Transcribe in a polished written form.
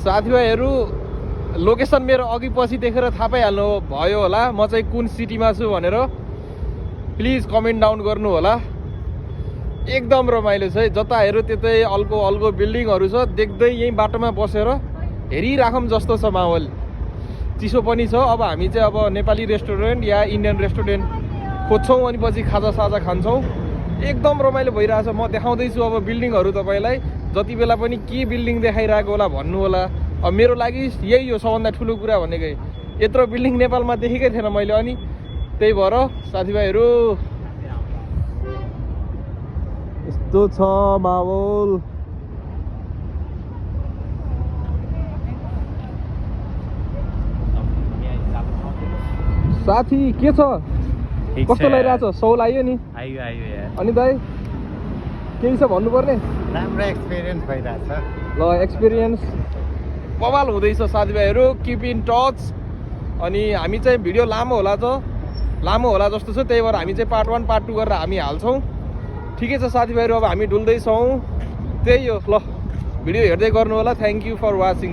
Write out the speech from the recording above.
साथीभाइहरू लोकेसन मेरो अघि पछि देखेर थाहा पाइहाल्नु भयो होला म चाहिँ कुन सिटीमा छु भनेर प्लिज कमेन्ट डाउन गर्नु होला एकदम रमाइलो छ है जता हेऱ्यो त्यतै अल्गो अल्गो बिल्डिङहरू छ देख्दै यही बाटोमा बसेर हेरिराखौँ जस्तो छ माहौल चिसो पनि छ अब हामी चाहिँ अब नेपाली रेस्टुरेन्ट या इन्डियन रेस्टुरेन्ट खोज्छौँ अनि पछि खाजा साजा खान्छौँ एकदम रमाइलो भइरहेछ म देखाउँदैछु अब बिल्डिङहरू तपाईँलाई जति बेला पनि के बिल्डिङ देखाइरहेको होला भन्नु होला अब मेरो लागि यही हो सबभन्दा ठुलो कुरा भनेकै यत्रो बिल्डिङ नेपालमा देखेकै थिएन मैले अनि त्यही भएर साथीभाइहरू यस्तो छ माहौल साथी के छ कस्तो लागिरहेछ सौल आयो नि आयो अनि दाइ केही छ भन्नुपर्ने राम्रो एक्सपिरियन्स भइरहेछ ल एक्सपिरियन्स बवाल हुँदैछ साथीभाइहरू किप इन टच अनि हामी चाहिँ भिडियो लामो होला जस्तो छ त्यही भएर हामी चाहिँ पार्ट 1 पार्ट 2 गरेर हामी हाल्छौँ ठिकै छ साथीभाइहरू अब हामी डुल्दैछौँ त्यही हो ल भिडियो हेर्दै गर्नु होला थ्याङ्क यू फर वाचिङ।